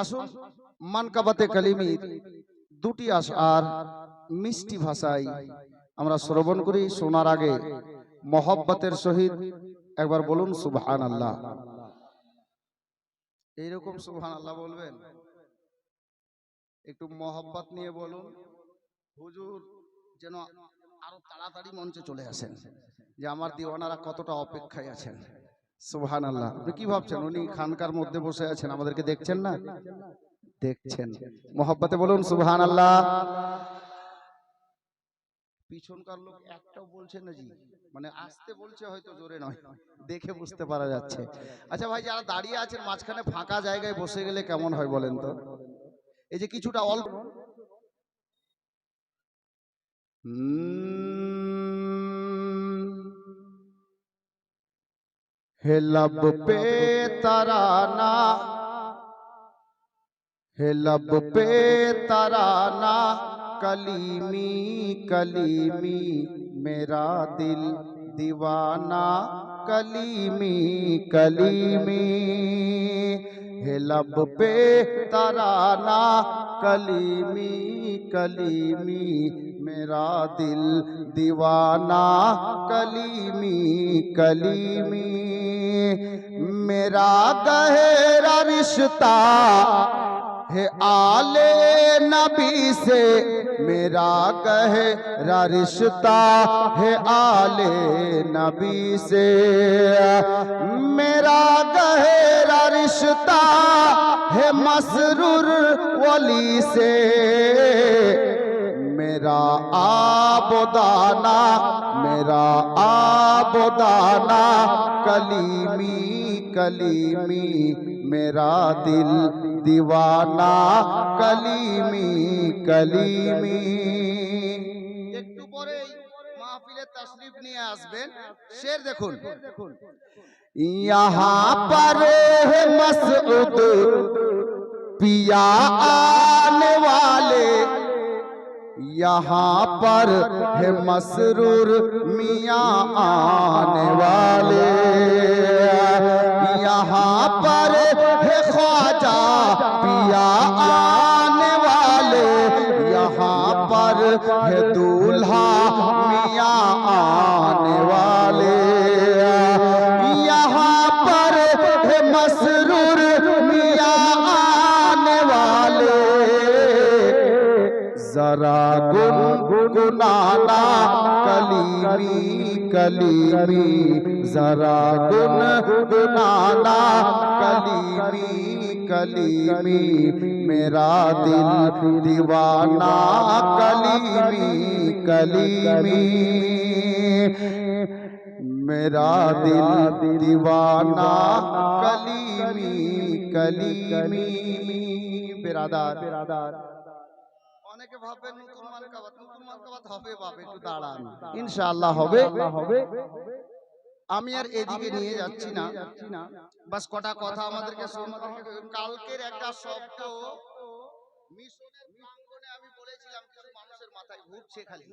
আসুন মানকাবাতে কালিমির দুটি আশআর মিষ্টি ভাষায় আমরা শ্রবণ করি। শোনার আগে মহব্বতের সহিত একবার বলুন সুবহানাল্লাহ। এইরকম সুবহানাল্লাহ বলবেন, একটু মহব্বত নিয়ে বলুন। হুজুর যেন আরো তাড়াতাড়ি মঞ্চে চলে আসেন, যে আমার দিওয়ানারা কতটা অপেক্ষায় আছেন। সুবহানাল্লাহ। আপনি কি ভাবছেন উনি খানকার মধ্যে বসে আছেন, আমাদেরকে দেখছেন না? দেখছেন। মহব্বতে বলুন সুবহানাল্লাহ। পিছনকার লোক একটাও বলছে না জি, মানে আসতে বলছে, হয়তো জোরে নয়, দেখে বুঝতে পারা যাচ্ছে। আচ্ছা ভাই, যারা দাঁড়িয়ে আছেন মাঝখানে ফাঁকা জায়গায় বসে গেলে কেমন হয় বলেন তো? এই যে কিছুটা অল্প है लब पे तराना, है लब पे तराना, कलीमी कलीमी मेरा दिल दीवाना, कलीमी कलीमी है लब पे तराना, कलीमी कलीमी मेरा दिल दीवाना, कलीमी कलीमी मेरा गहरा रिश्ता है आले नबी से, मेरा गहरा रिश्ता है आले नबी से, मेरा गहरा रिश्ता है मसरूर वली से, मेरा आबोदाना, मेरा आबोदाना, कलीमी कलीमी मेरा दिल दीवाना, कलीमी कलीमी। একটু পরে মাহফিলে তাশরিফ নিয়ে আসবেন। শের দেখুন, यहाँ पर है मसऊद पिया आने वाले, यहाँ पर है मसरूर मियाँ आने वाले, यहाँ पर है ख्वाजा पिया आने वाले, यहाँ पर है दूल्हा मियाँ आने वाले, यहाँ पर है मसरूर मियाँ आने वाले, जरा गुनगुनाना कलीमी कलीमी, जरा गुनगुनाना कलीमी कलीमी मेरा दिल दीवाना, कलीमी कलीमी मेरा दिल दीवाना, कलीमी कलीमी। बिरादार অনেকে ভাবেন নতুন মানকাবাত হবে, বাবা একটু দাঁড়ান, ইনশাআল্লাহ হবে। আমি আর এদিকে নিয়ে যাচ্ছি না, বাস কটা কথা আমাদেরকে শুনতে। কালকের একটা শব্দ মিশনের প্রাঙ্গণে আমি বলেছিলাম, কিছু মানুষের মাথায় ঘুরছে খালি।